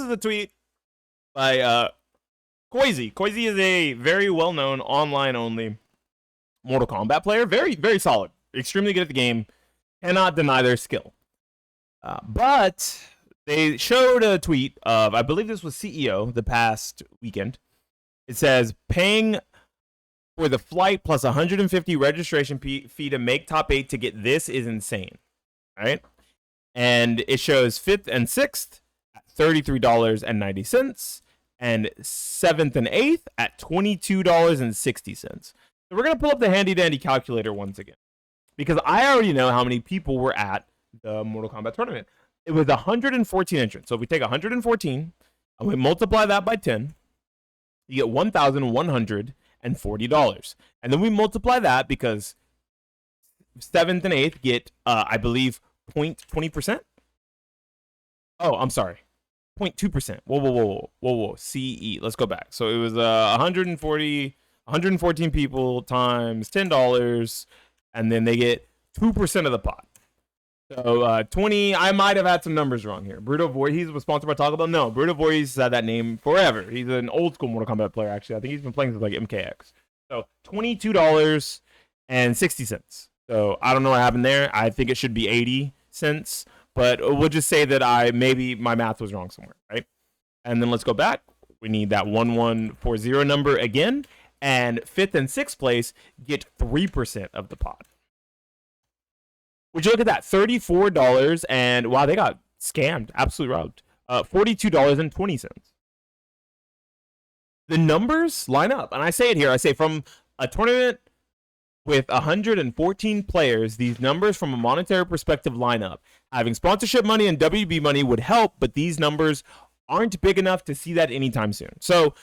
is a tweet by Koizi. Koizi is a very well-known online-only Mortal Kombat player. Very, very solid. Extremely good at the game. Cannot deny their skill. But they showed a tweet of, I believe this was CEO the past weekend. It says, paying for the flight plus 150 registration fee to make top 8 to get this is insane. All right? And it shows 5th and 6th at $33.90 and 7th and 8th at $22.60. So we're going to pull up the handy dandy calculator once again, because I already know how many people were at the Mortal Kombat tournament. It was 114 entrants. So if we take 114 and we multiply that by 10, you get $1,140. And then we multiply that because 7th and 8th get, I believe, 0.20%. Oh, I'm sorry. 0.2%. Whoa. CE. Let's go back. So it was 114 people times $10, and then they get 2% of the pot. So 20. I might have had some numbers wrong here. Bruto Voorhees was sponsored by Taco Bell. No, Bruto Voorhees had that name forever. He's an old school Mortal Kombat player, actually. I think he's been playing since like MKX. So $22.60. So I don't know what happened there. I think it should be 80 cents, but we'll just say that maybe my math was wrong somewhere, right? And then let's go back. We need that 1140 number again, and 5th and 6th place get 3% of the pot. Would you look at that? $34, and wow, they got scammed, absolutely robbed. $42.20. The numbers line up, and I say it here. I say from a tournament with 114 players, these numbers from a monetary perspective line up. Having sponsorship money and WB money would help, but these numbers aren't big enough to see that anytime soon. So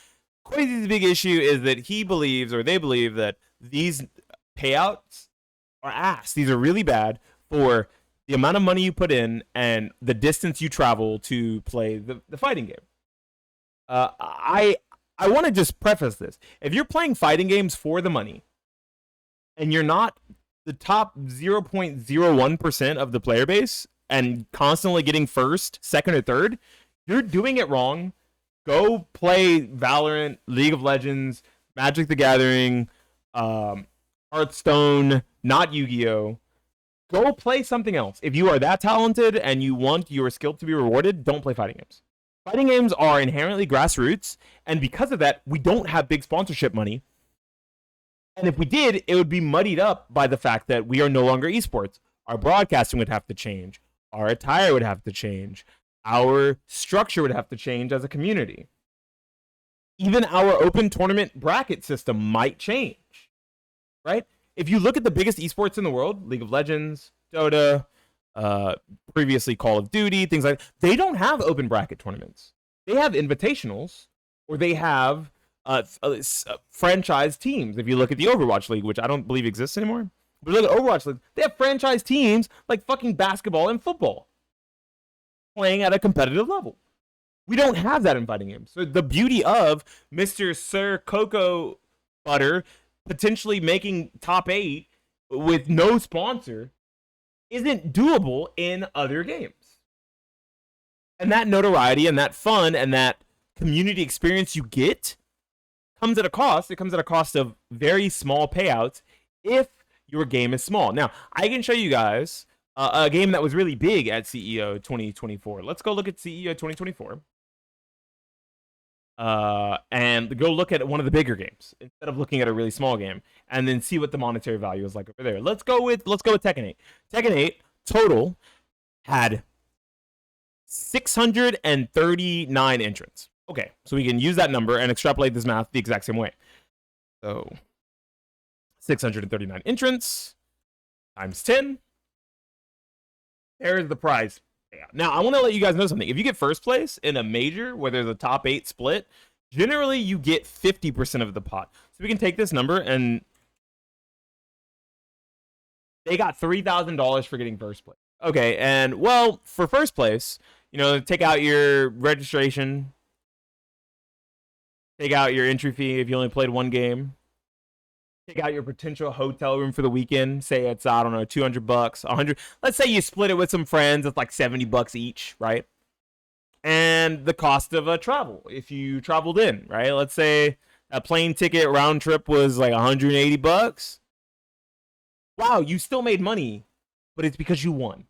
Quasi's big issue is that he believes, or they believe, that these payouts are ass. These are really bad for the amount of money you put in and the distance you travel to play the fighting game. I want to just preface this. If you're playing fighting games for the money, and you're not the top 0.01% of the player base and constantly getting first, second, or third, you're doing it wrong. Go play Valorant, League of Legends, Magic the Gathering, Hearthstone, not Yu-Gi-Oh! Go play something else. If you are that talented and you want your skill to be rewarded, don't play fighting games. Fighting games are inherently grassroots, and because of that, we don't have big sponsorship money. And if we did, it would be muddied up by the fact that we are no longer esports. Our broadcasting would have to change. Our attire would have to change. Our structure would have to change as a community. Even our open tournament bracket system might change, right? If you look at the biggest esports in the world, League of Legends, Dota, previously Call of Duty, things like that, they don't have open bracket tournaments. They have invitationals, or they have franchise teams. If you look at the Overwatch League, which I don't believe exists anymore, but look at Overwatch League, they have franchise teams like fucking basketball and football playing at a competitive level. We don't have that in fighting games. So the beauty of Mr. Sir Cocoa Butter potentially making top 8 with no sponsor isn't doable in other games. And that notoriety and that fun and that community experience you get comes at a cost. It comes at a cost of very small payouts if your game is small. Now, I can show you guys a game that was really big at CEO 2024. Let's go look at CEO 2024. And go look at one of the bigger games instead of looking at a really small game, and then see what the monetary value is like over there. Let's go with Tekken 8. Tekken 8 total had 639 entrants. Okay, so we can use that number and extrapolate this math the exact same way. So 639 entrants times 10. There's the prize. Now, I want to let you guys know something. If you get first place in a major where there's a top 8 split, generally you get 50% of the pot. So we can take this number, and they got $3,000 for getting first place. Okay, and well, for first place, take out your registration, take out your entry fee if you only played one game, take out your potential hotel room for the weekend. Say it's, I don't know, $200, $100. Let's say you split it with some friends. It's like $70 each, right? and the cost of a travel if you traveled in, right? Let's say a plane ticket round trip was like $180. Wow, you still made money, but it's because you won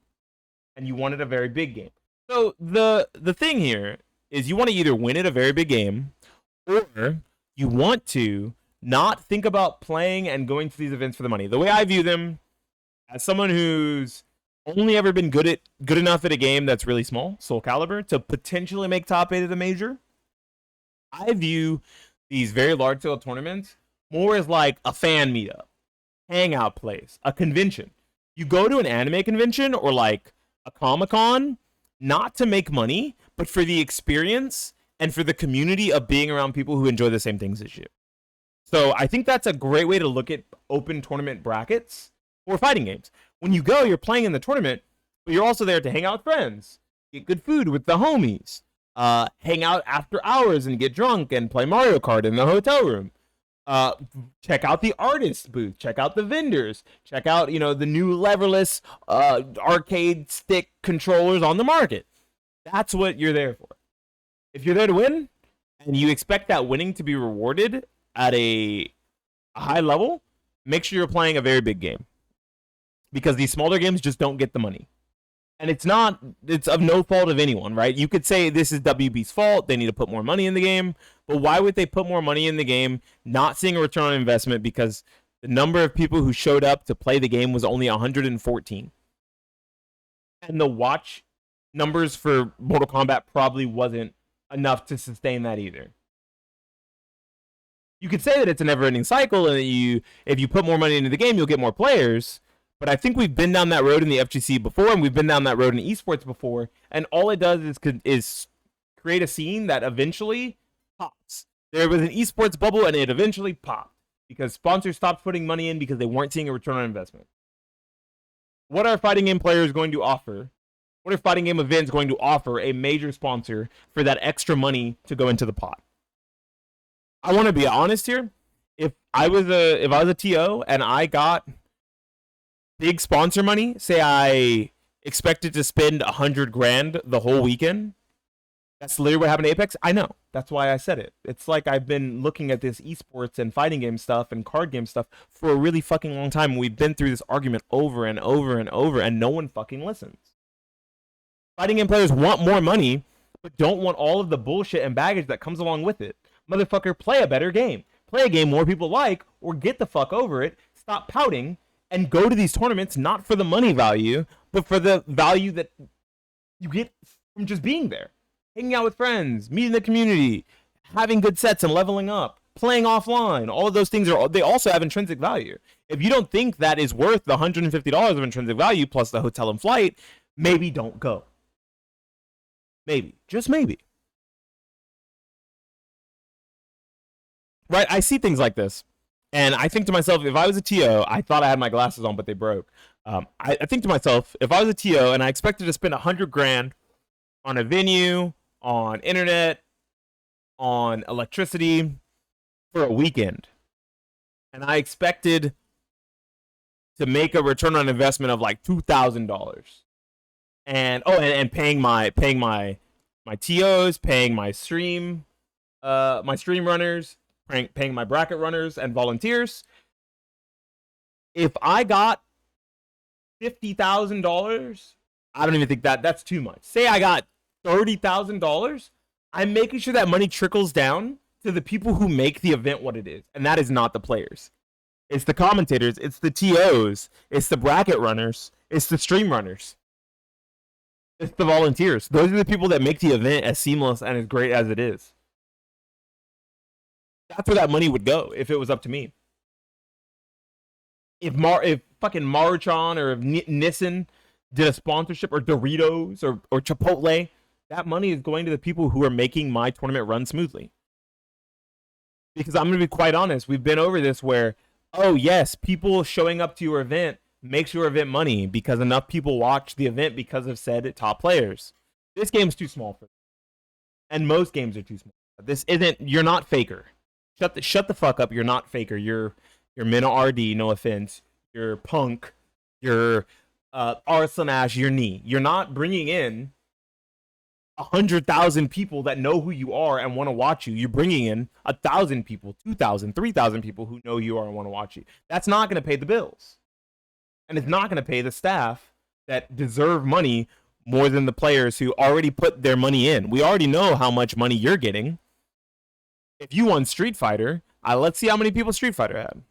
and you won at a very big game. So the thing here is you want to either win at a very big game or you want to not think about playing and going to these events for the money. The way I view them, as someone who's only ever been good enough at a game that's really small, Soul Calibur, to potentially make top 8 at a major, I view these very large scale tournaments more as like a fan meetup, hangout place, a convention. You go to an anime convention or like a Comic-Con not to make money, but for the experience and for the community of being around people who enjoy the same things as you. So I think that's a great way to look at open tournament brackets for fighting games. When you go, you're playing in the tournament, but you're also there to hang out with friends, get good food with the homies, hang out after hours and get drunk and play Mario Kart in the hotel room. Check out the artist booth, check out the vendors, check out, the new leverless arcade stick controllers on the market. That's what you're there for. If you're there to win and you expect that winning to be rewarded at a high level, make sure you're playing a very big game, because these smaller games just don't get the money. And it's of no fault of anyone, right? You could say this is WB's fault. They need to put more money in the game. But why would they put more money in the game, not seeing a return on investment, because the number of people who showed up to play the game was only 114? And the watch numbers for Mortal Kombat probably wasn't enough to sustain that either. You could say that it's a never-ending cycle, and that if you put more money into the game, you'll get more players. But I think we've been down that road in the FGC before, and we've been down that road in esports before, and all it does is create a scene that eventually pops. There was an esports bubble, and it eventually popped because sponsors stopped putting money in because they weren't seeing a return on investment. What are fighting game players going to offer? What are fighting game events going to offer a major sponsor for that extra money to go into the pot? I want to be honest here. If I was a TO and I got big sponsor money, say I expected to spend $100,000 the whole weekend, that's literally what happened to Apex. I know. That's why I said it. It's like I've been looking at this esports and fighting game stuff and card game stuff for a really fucking long time. We've been through this argument over and over and over, and no one fucking listens. Fighting game players want more money, but don't want all of the bullshit and baggage that comes along with it. Motherfucker, play a better game. Play a game more people like, or get the fuck over it. Stop pouting and go to these tournaments not for the money value, but for the value that you get from just being there. Hanging out with friends, meeting the community, having good sets and leveling up, playing offline. All of those things they also have intrinsic value. If you don't think that is worth the $150 of intrinsic value plus the hotel and flight, maybe don't go. Maybe. Just maybe. Right? I see things like this, and I think to myself, if I was a TO, I thought I had my glasses on, but they broke. I think to myself, if I was a TO and I expected to spend $100,000 on a venue, on internet, on electricity for a weekend, and I expected to make a return on investment of like $2,000, and paying my TOs, paying my stream runners, paying my bracket runners and volunteers. If I got $50,000, I don't even think that's too much. Say I got $30,000, I'm making sure that money trickles down to the people who make the event what it is, and that is not the players. It's the commentators, it's the TOs, it's the bracket runners, it's the stream runners, it's the volunteers. Those are the people that make the event as seamless and as great as it is. That's where that money would go if it was up to me. If fucking Maruchan or if Nissan did a sponsorship, or Doritos or Chipotle, that money is going to the people who are making my tournament run smoothly. Because I'm going to be quite honest, we've been over this where, oh yes, people showing up to your event makes your event money because enough people watch the event because of said top players. This game's too small for them. And most games are too small. This isn't, you're not Faker. Shut the fuck up, you're not Faker. You're Mina RD, no offense. You're Punk. You're Arslan Ash, you're Knee. You're not bringing in 100,000 people that know who you are and want to watch you. You're bringing in 1,000 people, 2,000, 3,000 people who know you are and want to watch you. That's not going to pay the bills. And it's not going to pay the staff that deserve money more than the players who already put their money in. We already know how much money you're getting. If you won Street Fighter, let's see how many people Street Fighter had.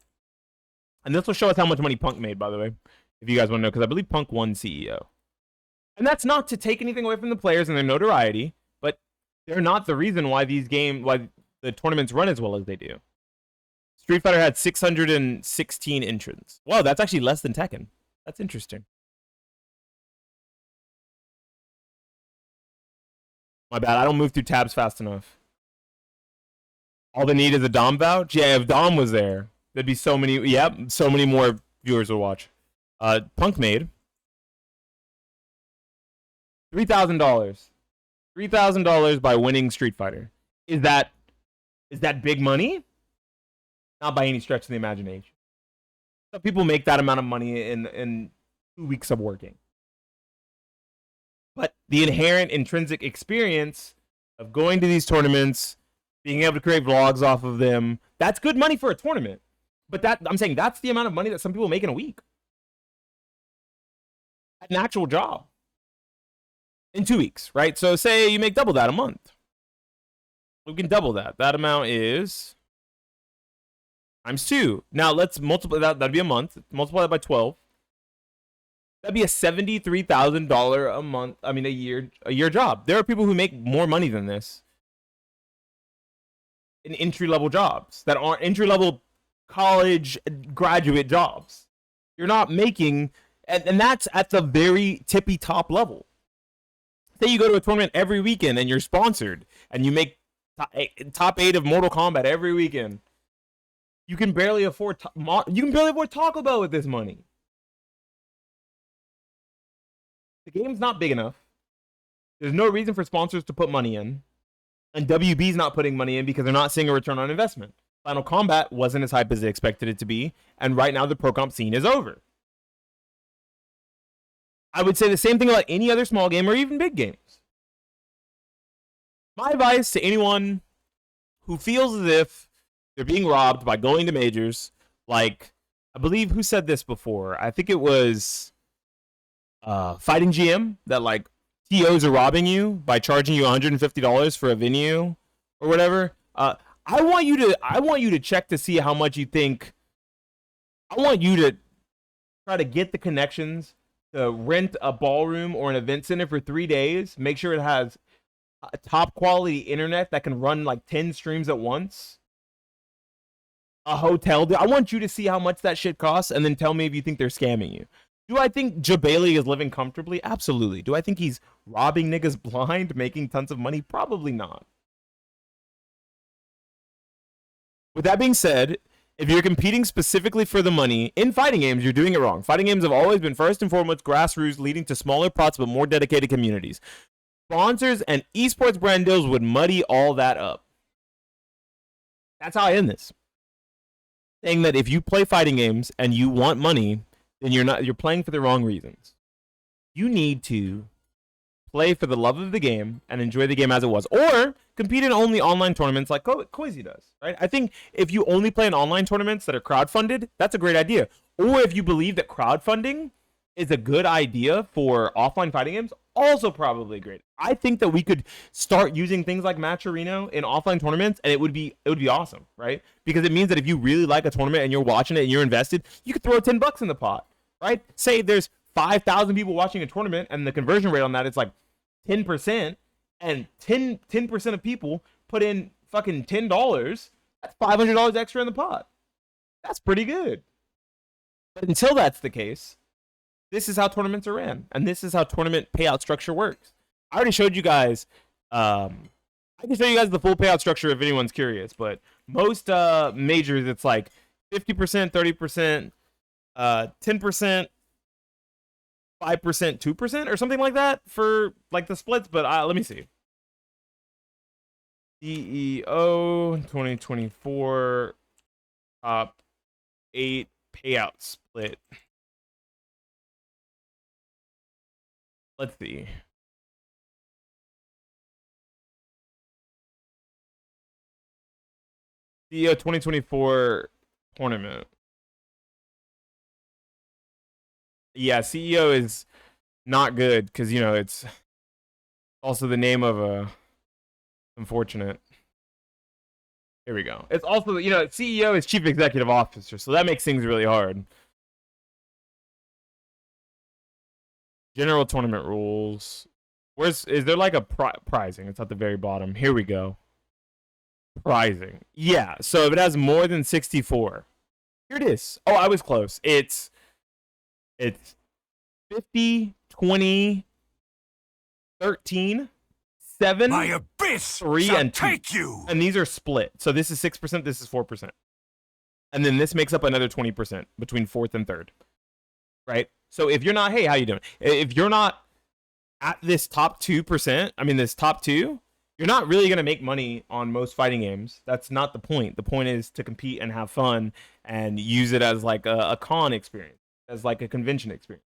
And this will show us how much money Punk made, by the way, if you guys want to know, because I believe Punk won CEO. And that's not to take anything away from the players and their notoriety, but they're not the reason why why the tournaments run as well as they do. Street Fighter had 616 entrants. Wow, that's actually less than Tekken. That's interesting. My bad, I don't move through tabs fast enough. All they need is a Dom vouch? Yeah, if Dom was there, there'd be so many, so many more viewers would watch. Punk made $3,000. $3,000 by winning Street Fighter. Is that big money? Not by any stretch of the imagination. Some people make that amount of money in 2 weeks of working. But the inherent intrinsic experience of going to these tournaments, being able to create vlogs off of them, that's good money for a tournament. But I'm saying that's the amount of money that some people make in a week. An actual job. In 2 weeks, right? So say you make double that a month. We can double that. That amount is times 2. Now let's multiply that. That'd be a month. Multiply that by 12. That'd be a $73,000 a month. I mean, a year job. There are people who make more money than this in entry-level jobs that aren't entry-level college graduate jobs. You're not making, and that's at the very tippy top level. Say you go to a tournament every weekend and you're sponsored and you make top 8 of Mortal Kombat every weekend. You can barely afford Taco Bell with this money. The game's not big enough. There's no reason for sponsors to put money in. And WB's not putting money in because they're not seeing a return on investment. Final Combat wasn't as hype as they expected it to be, and right now the pro comp scene is over. I would say the same thing about any other small game or even big games. My advice to anyone who feels as if they're being robbed by going to majors, like, I believe, who said this before? I think it was Fighting GM, that like TOs are robbing you by charging you $150 for a venue or whatever. I want you to check to see how much you think. I want you to try to get the connections to rent a ballroom or an event center for 3 days. Make sure it has a top quality internet that can run like 10 streams at once. A hotel. I want you to see how much that shit costs and then tell me if you think they're scamming you. Do I think Jabali is living comfortably? Absolutely. Do I think he's robbing niggas blind, making tons of money? Probably not. With that being said, if you're competing specifically for the money in fighting games, you're doing it wrong. Fighting games have always been first and foremost grassroots, leading to smaller pots but more dedicated communities. Sponsors and esports brand deals would muddy all that up. That's how I end this. Saying that if you play fighting games and you want money, then you're playing for the wrong reasons. You need to play for the love of the game and enjoy the game as it was, or compete in only online tournaments like Koizi does, right? I think if you only play in online tournaments that are crowdfunded, that's a great idea. Or if you believe that crowdfunding is a good idea for offline fighting games, also probably great. I think that we could start using things like Matcherino in offline tournaments, and it would be awesome, right? Because it means that if you really like a tournament and you're watching it and you're invested, you could throw $10 in the pot, right? Say there's 5,000 people watching a tournament, and the conversion rate on that is like 10%, and 10% of people put in fucking $10. That's $500 extra in the pot. That's pretty good. But until that's the case, this is how tournaments are ran, and this is how tournament payout structure works. I already showed you guys. I can show you guys the full payout structure if anyone's curious. But most majors, it's like 50%, 30%, 10%, 5%, 2%, or something like that for like the splits. But let me see. CEO 2024 top 8 payout split. Let's see. CEO 2024 tournament. Yeah, CEO is not good because, you know, it's also the name of a unfortunate. Here we go. It's also, you know, CEO is Chief Executive Officer, so that makes things really hard. General tournament rules. Is there like a pricing? It's at the very bottom. Here we go. Pricing. Yeah, so if it has more than 64. Here it is. Oh, I was close. It's 50, 20, 13, 7, My abyss 3, shall and 2. take you. And these are split. So this is 6%, this is 4%. And then this makes up another 20% between 4th and 3rd. Right? So if you're not, hey, how you doing? If you're not at this top 2%, I mean this top 2, you're not really going to make money on most fighting games. That's not the point. The point is to compete and have fun and use it as like a con experience, as like a convention experience.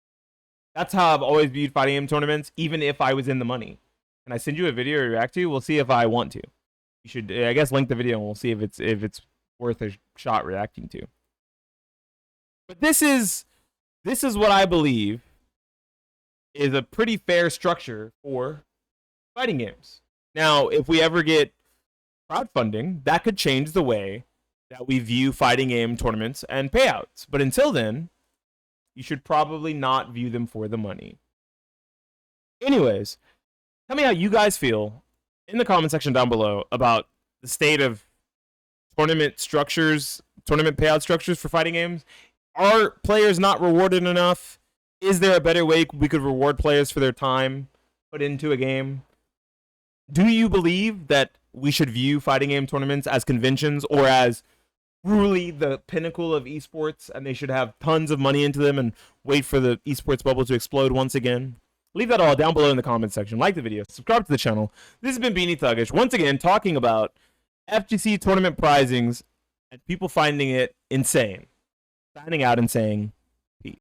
That's how I've always viewed fighting game tournaments, even if I was in the money. Can I send you a video to react to? We'll see if I want to. You should, I guess, link the video and we'll see if it's worth a shot reacting to. But this is what I believe is a pretty fair structure for fighting games. Now, if we ever get crowdfunding, that could change the way that we view fighting game tournaments and payouts. But until then, you should probably not view them for the money. Anyways, tell me how you guys feel in the comment section down below about the state of tournament structures, tournament payout structures for fighting games. Are players not rewarded enough? Is there a better way we could reward players for their time put into a game? Do you believe that we should view fighting game tournaments as conventions or as truly the pinnacle of esports and they should have tons of money into them and wait for the esports bubble to explode once again? Leave that all down below in the comment section. Like the video, subscribe to the channel. This has been Beanie Thuggish, once again talking about FGC tournament prizings and people finding it insane. Signing out and saying